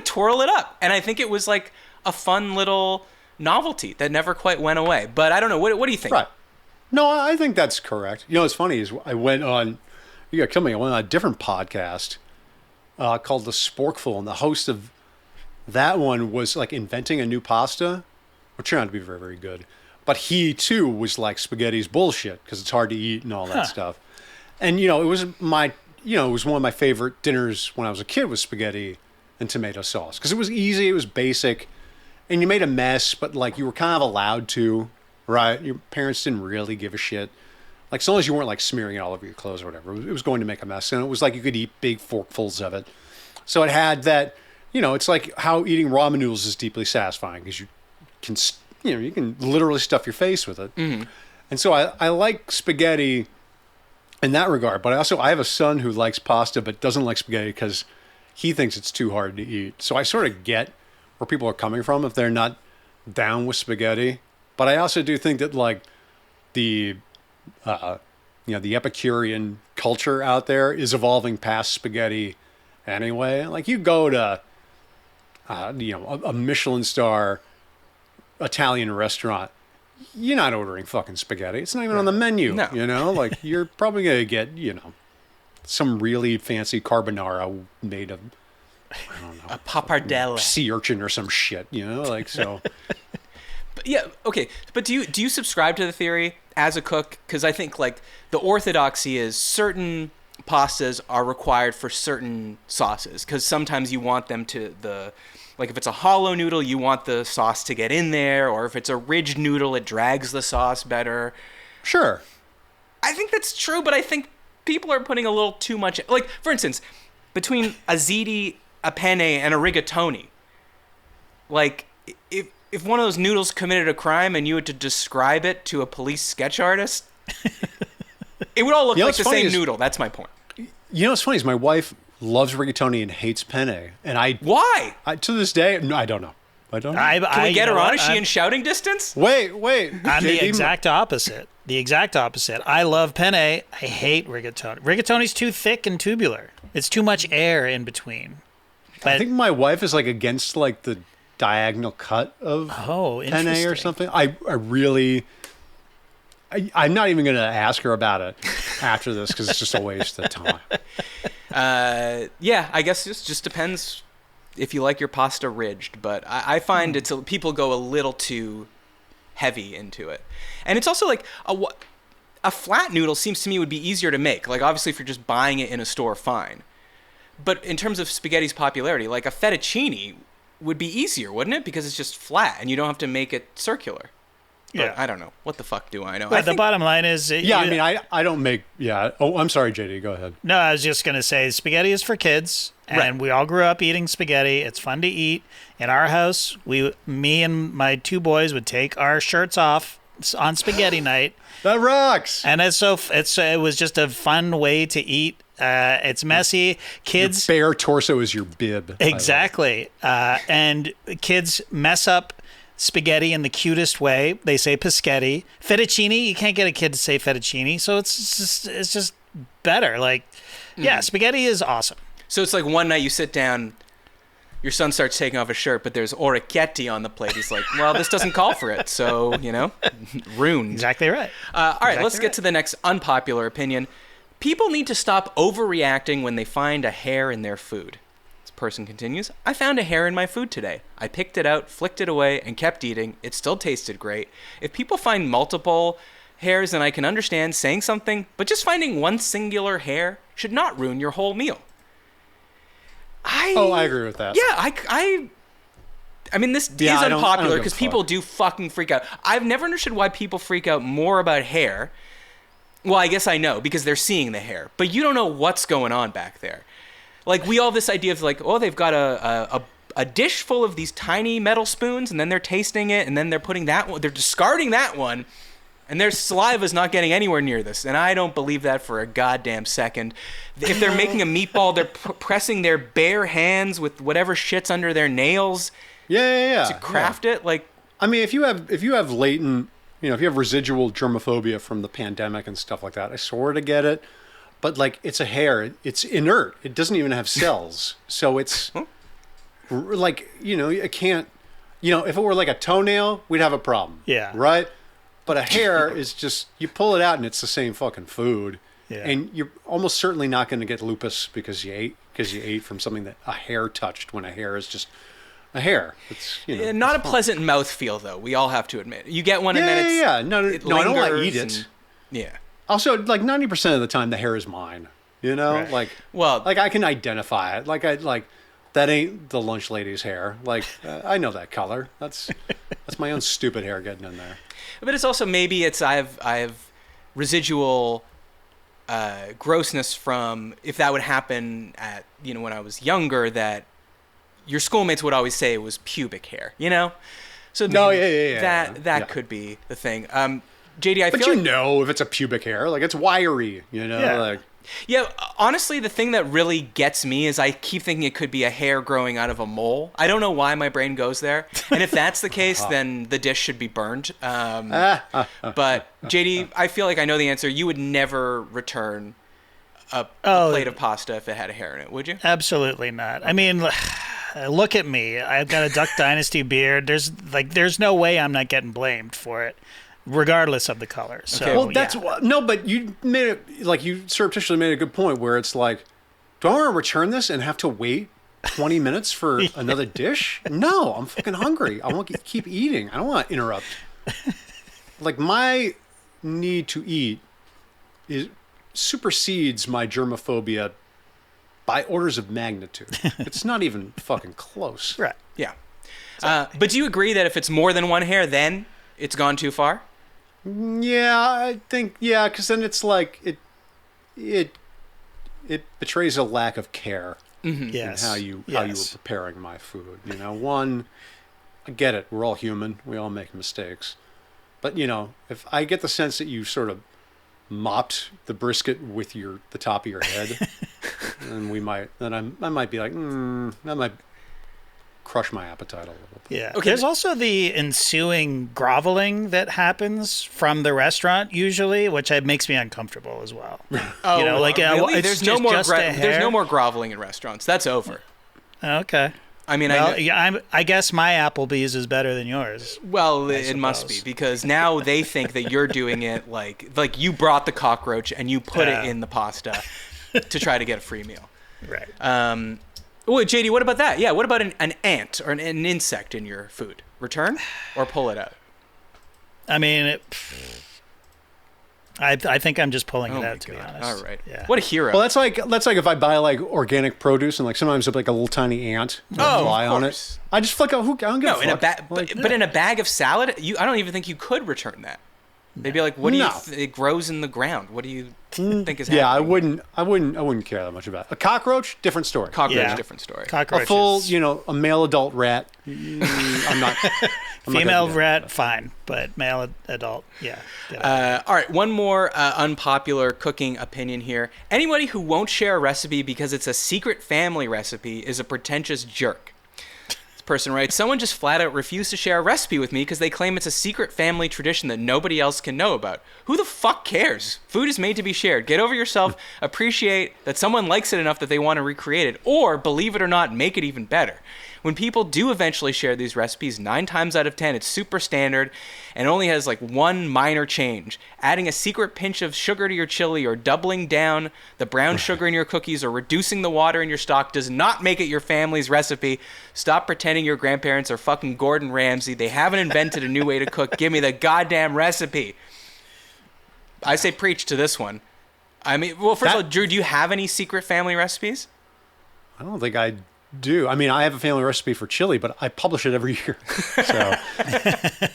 twirl it up. And I think it was like a fun little novelty that never quite went away. But I don't know. What do you think? Right. No, I think that's correct. You know, what's funny is I went on a different podcast called The Sporkful, and the host of that one was like inventing a new pasta, which turned out to be very, very good. But he too was like, spaghetti's bullshit because it's hard to eat and all that stuff. And it was one of my favorite dinners when I was a kid was spaghetti and tomato sauce because it was easy, it was basic, and you made a mess, but like you were kind of allowed to, right? Your parents didn't really give a shit. Like, as long as you weren't like smearing it all over your clothes or whatever, it was going to make a mess. And it was like you could eat big forkfuls of it. So it had that, it's like how eating ramen noodles is deeply satisfying because you can literally stuff your face with it. Mm-hmm. And so I like spaghetti in that regard. But I have a son who likes pasta but doesn't like spaghetti because he thinks it's too hard to eat. So I sort of get where people are coming from if they're not down with spaghetti. But I also do think that like the Epicurean culture out there is evolving past spaghetti anyway. Like you go to, a Michelin star Italian restaurant, you're not ordering fucking spaghetti. It's not even on the menu, No. Like you're probably going to get, some really fancy carbonara made of, I don't know. A pappardelle. Sea urchin or some shit, like so. Yeah, okay. But do you subscribe to the theory as a cook? Because I think like the orthodoxy is certain pastas are required for certain sauces. Because sometimes you want them like if it's a hollow noodle, you want the sauce to get in there. Or if it's a ridged noodle, it drags the sauce better. Sure. I think that's true, but I think people are putting a little too much. Like, for instance, between a ziti, a penne, and a rigatoni, like if one of those noodles committed a crime and you had to describe it to a police sketch artist, it would all look like the same noodle. That's my point. What's funny is my wife loves rigatoni and hates penne. And Why? To this day, no, I don't know. Can we get her on? Is she in shouting distance? Wait. I'm the exact opposite. I love penne. I hate rigatoni. Rigatoni's too thick and tubular. It's too much air in between. But I think my wife is like against like the diagonal cut of penne or something. I'm not even going to ask her about it after this because it's just a waste of time. Yeah, I guess it just depends if you like your pasta ridged, but I find people go a little too heavy into it. And it's also like a flat noodle seems to me would be easier to make. Like obviously if you're just buying it in a store, fine. But in terms of spaghetti's popularity, like a fettuccine would be easier, wouldn't it? Because it's just flat and you don't have to make it circular. But I don't know. What the fuck do I know? But the bottom line is... I don't make... Yeah. Oh, I'm sorry, JD. Go ahead. No, I was just going to say spaghetti is for kids. And we all grew up eating spaghetti. It's fun to eat. In our house, me and my two boys would take our shirts off on spaghetti night. That rocks. And it was just a fun way to eat. It's messy. Kids... Your bare torso is your bib. Exactly. And kids mess up spaghetti in the cutest way. They say paschetti. Fettuccine, you can't get a kid to say fettuccine, so it's just better. Like, spaghetti is awesome. So it's like one night you sit down, your son starts taking off his shirt, but there's orecchietti on the plate. He's like, well, this doesn't call for it, so, ruined. Exactly right. All right, let's get to the next unpopular opinion. People need to stop overreacting when they find a hair in their food. Person continues, I found a hair in my food today. I picked it out, flicked it away, and kept eating. It still tasted great. If people find multiple hairs, then I can understand saying something, but just finding one singular hair should not ruin your whole meal. I agree with that. Yeah, I mean, this is I don't unpopular give a because fuck. people do fucking freak out. I've never understood why people freak out more about hair. Well, I guess I know, because they're seeing the hair. But you don't know what's going on back there. Like, we all have this idea of, like, oh, they've got a dish full of these tiny metal spoons, and then they're tasting it, and then they're putting that one, they're discarding that one, and their saliva's not getting anywhere near this. And I don't believe that for a goddamn second. If they're making a meatball, they're pressing their bare hands with whatever shit's under their nails to craft it. Like, I mean, if you have latent, if you have residual germophobia from the pandemic and stuff like that, I sort of get it. But like, it's a hair. It's inert. It doesn't even have cells. So it's like, it can't, if it were like a toenail, we'd have a problem. Yeah. Right? But a hair is just, you pull it out and it's the same fucking food. Yeah. And you're almost certainly not going to get lupus because you ate from something that a hair touched, when a hair is just a hair. It's not a pleasant mouthfeel, though. We all have to admit. You get one and then it's... Yeah. No, I don't want to eat it. Yeah. Also, like 90% of the time, the hair is mine. Right. Like, well, like I can identify it. Like that ain't the lunch lady's hair. Like, I know that color. That's my own stupid hair getting in there. But it's also, maybe it's I have residual grossness from, if that would happen at when I was younger, that your schoolmates would always say it was pubic hair. So that could be the thing. JD, But if it's a pubic hair, like, it's wiry. Like. Yeah, honestly, the thing that really gets me is I keep thinking it could be a hair growing out of a mole. I don't know why my brain goes there. And if that's the case, then the dish should be burned. But JD, I feel like I know the answer. You would never return a plate of pasta if it had a hair in it, would you? Absolutely not. I mean, look at me. I've got a Duck Dynasty beard. There's no way I'm not getting blamed for it, regardless of the color. So, well, that's no, but you made it, like, you surreptitiously made a good point where it's like, do I want to return this and have to wait 20 minutes for another dish? No, I'm fucking hungry. I want to keep eating. I don't want to interrupt. Like, my need to eat supersedes my germophobia by orders of magnitude. It's not even fucking close. Right. Yeah. But do you agree that if it's more than one hair, then it's gone too far? Yeah, I think, because then it's like, it betrays a lack of care in how you were preparing my food. One, I get it. We're all human. We all make mistakes. But, if I get the sense that you sort of mopped the brisket with the top of your head, then I might be like, that might crush my appetite a little bit. Yeah. Okay. There's also the ensuing groveling that happens from the restaurant usually, which makes me uncomfortable as well. Oh, really? It's There's no more hair. there's no more groveling in restaurants. That's over. Okay. I mean, I guess my Applebee's is better than yours. Well, it must be, because now they think that you're doing it like you brought the cockroach and you put it in the pasta to try to get a free meal. Right. Wait, JD, what about that? Yeah, what about an ant or an insect in your food? Return or pull it out? I mean, I think I'm just pulling it out, to be honest. All right. Yeah. What a hero. Well, that's like if I buy like organic produce and like sometimes it's like a little tiny ant with a fly on it. I just flick out. I don't give a fuck. But in a bag of salad, I don't even think you could return that. They'd be like, "What do you? It grows in the ground. What do you think is happening?" Yeah, I wouldn't care that much about it. A cockroach, different story. Different story. Cockroaches. A full, a male adult rat. I'm not. Female rat, fine, but male adult, yeah. All right, one more unpopular cooking opinion here. Anybody who won't share a recipe because it's a secret family recipe is a pretentious jerk. This person writes, someone just flat out refused to share a recipe with me because they claim it's a secret family tradition that nobody else can know about. Who the fuck cares? Food is made to be shared. Get over yourself, appreciate that someone likes it enough that they want to recreate it, or, believe it or not, make it even better. When people do eventually share these recipes, 9 times out of 10, it's super standard and only has like one minor change. Adding a secret pinch of sugar to your chili, or doubling down the brown sugar in your cookies, or reducing the water in your stock does not make it your family's recipe. Stop pretending your grandparents are fucking Gordon Ramsay. They haven't invented a new way to cook. Give me the goddamn recipe. I say preach to this one. I mean, well, first of all, Drew, do you have any secret family recipes? I don't think I do. I mean, I have a family recipe for chili, but I publish it every year. So,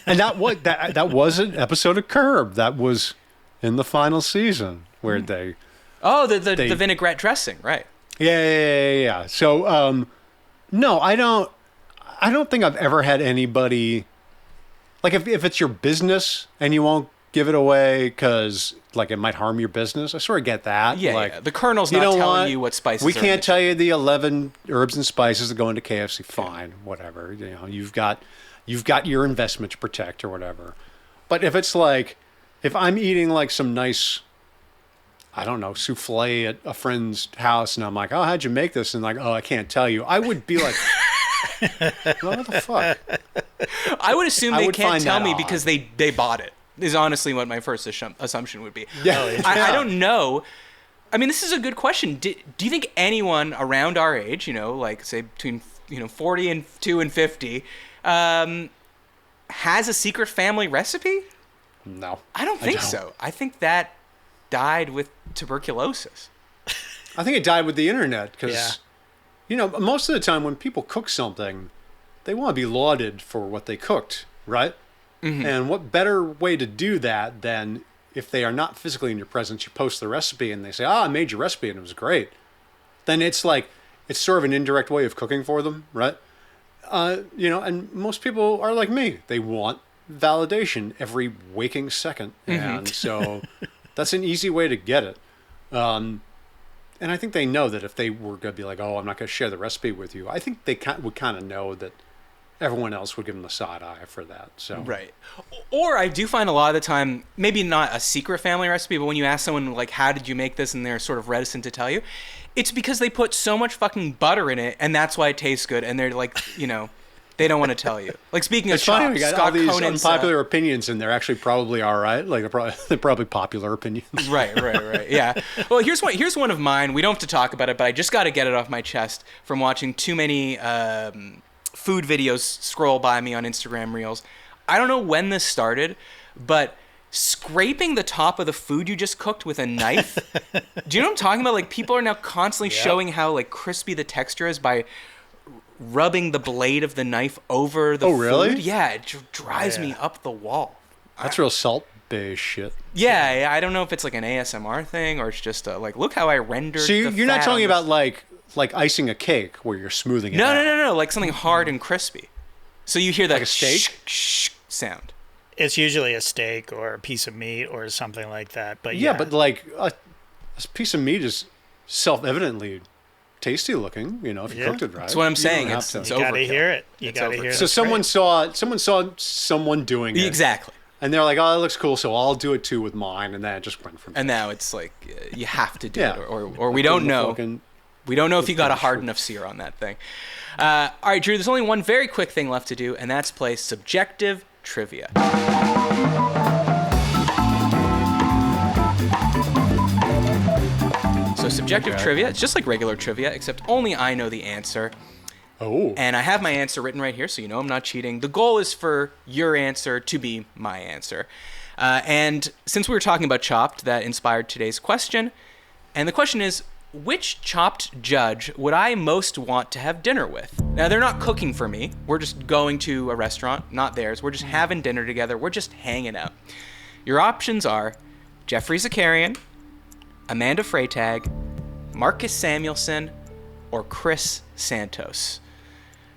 and that was an episode of Curb. That was in the final season where they. Oh, the vinaigrette dressing, right? Yeah. So, no, I don't think I've ever had anybody, like if it's your business and you won't give it away because like it might harm your business. I sort of get that. Yeah, like, yeah. The Colonel's not telling you what spices we are can't tell you the 11 herbs and spices that go into KFC. Fine, whatever. You know, you've got your investment to protect or whatever. But if it's like, if I'm eating like some nice, I don't know, souffle at a friend's house and I'm like, oh, how'd you make this? And like, oh, I can't tell you. I would be like, what the fuck? I would assume they can't tell me odd. because they bought it. Is honestly what my first assumption would be. Yeah. I don't know. I mean, this is a good question. Do you think anyone around our age, you know, like say between 40 and 2 and 50, has a secret family recipe? No. I don't think so. I think that died with tuberculosis. I think it died with the internet because, most of the time when people cook something, they want to be lauded for what they cooked, right? Mm-hmm. And what better way to do that than if they are not physically in your presence, you post the recipe and they say, I made your recipe and it was great. Then it's like, it's sort of an indirect way of cooking for them, right? And most people are like me. They want validation every waking second. Mm-hmm. And so that's an easy way to get it. And I think they know that if they were going to be like, oh, I'm not going to share the recipe with you, I think they would kind of know that everyone else would give them the side eye for that. So right. Or I do find a lot of the time, maybe not a secret family recipe, but when you ask someone like, how did you make this? And they're sort of reticent to tell you, it's because they put so much fucking butter in it and that's why it tastes good. And they're like, they don't want to tell you. Like speaking of chopped, we got Scott all these Conan's, unpopular opinions and they're actually probably all right. Like they're probably popular opinions. Right. Yeah. Well, here's one of mine. We don't have to talk about it, but I just got to get it off my chest from watching too many food videos scroll by me on Instagram Reels. I don't know when this started, but scraping the top of the food you just cooked with a knife. Do you know what I'm talking about? Like people are now constantly showing how like crispy the texture is by rubbing the blade of the knife over the food. Oh, really? Yeah, it drives me up the wall. That's real salt-based shit. Yeah, I don't know if it's like an ASMR thing or it's just like, look how I rendered. So you're not talking about like icing a cake where you're smoothing it out. No, like something hard and crispy. So you hear that like a steak sound. It's usually a steak or a piece of meat or something like that. But yeah, but like a piece of meat is self-evidently tasty looking, if you cooked it right. That's what I'm saying. It's you gotta overkill. hear it. You gotta hear it. So someone saw someone doing it. Exactly. And they're like, oh, that looks cool, so I'll do it too with mine. And then it just went from there. And now it's like, you have to do it, or we don't know. We don't know if you got a hard enough sear on that thing. All right, Drew, there's only one very quick thing left to do, and that's play subjective trivia. So subjective trivia, it's just like regular trivia, except only I know the answer. Oh. And I have my answer written right here, so you know I'm not cheating. The goal is for your answer to be my answer. And since we were talking about Chopped, that inspired today's question. And the question is, which Chopped judge would I most want to have dinner with? Now, they're not cooking for me. We're just going to a restaurant, not theirs. We're just having dinner together. We're just hanging out. Your options are Jeffrey Zakarian, Amanda Freytag, Marcus Samuelsson, or Chris Santos.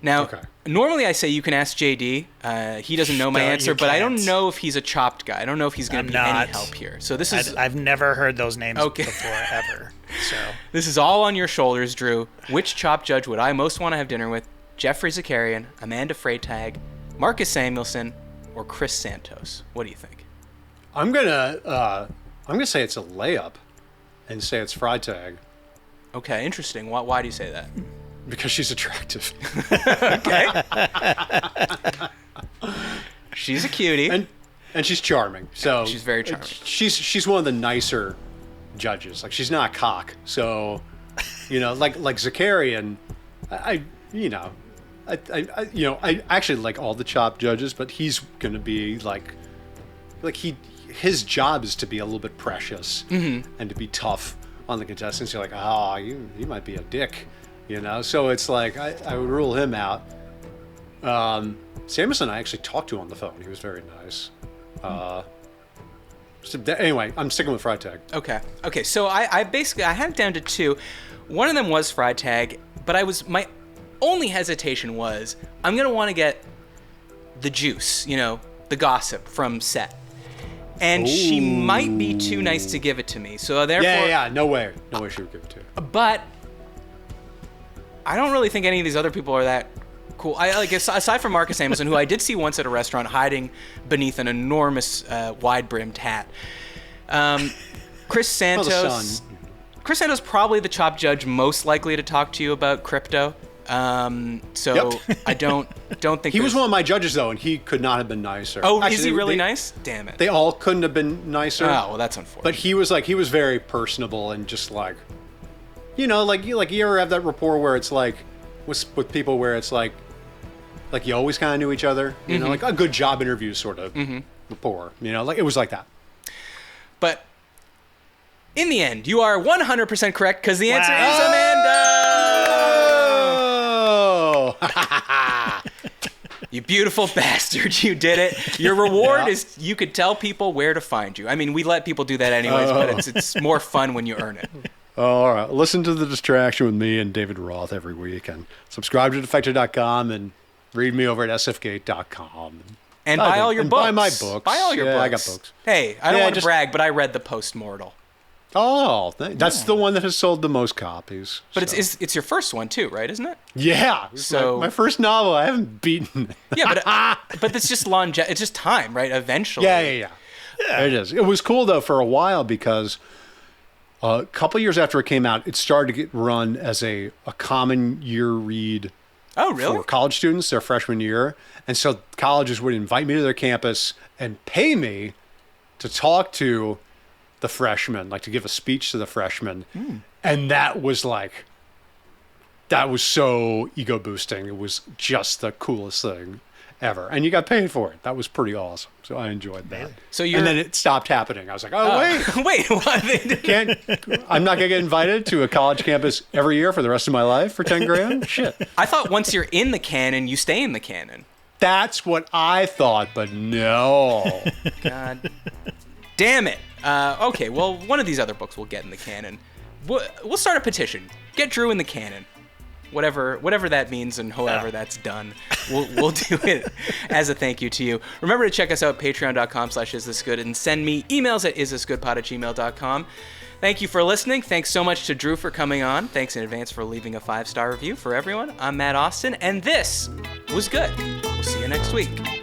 Now, normally I say you can ask JD. He doesn't know my answer, but I don't know if he's a Chopped guy. I don't know if he's going to be any help here. So this is... I've never heard those names before, ever. So this is all on your shoulders, Drew. Which Chopped judge would I most want to have dinner with? Jeffrey Zakarian, Amanda Freytag, Marcus Samuelsson, or Chris Santos? What do you think? I'm gonna say it's a layup, and say it's Freytag. Okay, interesting. Why do you say that? Because she's attractive. Okay. She's a cutie. And she's charming. So she's very charming. She's one of the nicer judges. Like she's not a cock. So, like Zakarian, I actually like all the Chopped judges, but he's gonna be like his job is to be a little bit precious and to be tough on the contestants. You're like, you might be a dick. You know, so it's like I would rule him out. Samuelson, I actually talked to on the phone. He was very nice. So anyway, I'm sticking with Freitag. Okay. So I basically had it down to two. One of them was Freitag, but my only hesitation was I'm gonna want to get the juice, the gossip from Seth, and she might be too nice to give it to me. So therefore, yeah, no way she would give it to you. But I don't really think any of these other people are that cool. Aside from Marcus Samuelson, who I did see once at a restaurant hiding beneath an enormous wide-brimmed hat. Chris Santos. Chris Santos probably the top judge most likely to talk to you about crypto. Yep. I don't think he was one of my judges though, and he could not have been nicer. Oh, actually, is he really nice? Damn it. They all couldn't have been nicer. Oh, well, that's unfortunate. But he was very personable and just like, you ever have that rapport where it's like with people where it's like you always kind of knew each other, you know, like a good job interview sort of rapport, like it was like that. But in the end, you are 100% correct because the answer is Amanda. You beautiful bastard, you did it. Your reward is you could tell people where to find you. I mean, we let people do that anyways, but it's more fun when you earn it. All right. Listen to The Distraction with me and David Roth every week, and subscribe to Defector.com and read me over at sfgate.com. And buy all your books. Buy my books. Buy all your books. I got books. Hey, I don't want to brag, but I read The Postmortal. Oh, that's the one that has sold the most copies. But it's your first one too, right? Isn't it? Yeah. So my first novel, I haven't beaten it. Yeah, but it's just it's just time, right? Eventually. Yeah. It is. It was cool though for a while because a couple years after it came out, it started to get run as a common year read. Oh, really? For college students, their freshman year. And so colleges would invite me to their campus and pay me to talk to the freshmen, like to give a speech to the freshmen. And that was so ego boosting. It was just the coolest thing ever. And you got paid for it. That was pretty awesome. So I enjoyed that. And then it stopped happening. I was like, wait, what? I'm not going to get invited to a college campus every year for the rest of my life for 10 grand? Shit. I thought once you're in the canon, you stay in the canon. That's what I thought, but no. God damn it. Okay, well, one of these other books will get in the canon. We'll start a petition. Get Drew in the canon. Whatever that means and however that's done, we'll do it as a thank you to you. Remember to check us out, patreon.com/isthisgood, and send me emails at isthisgoodpod@gmail.com. Thank you for listening. Thanks so much to Drew for coming on. Thanks in advance for leaving a 5-star review for everyone. I'm Matt Austin, and this was good. We'll see you next week.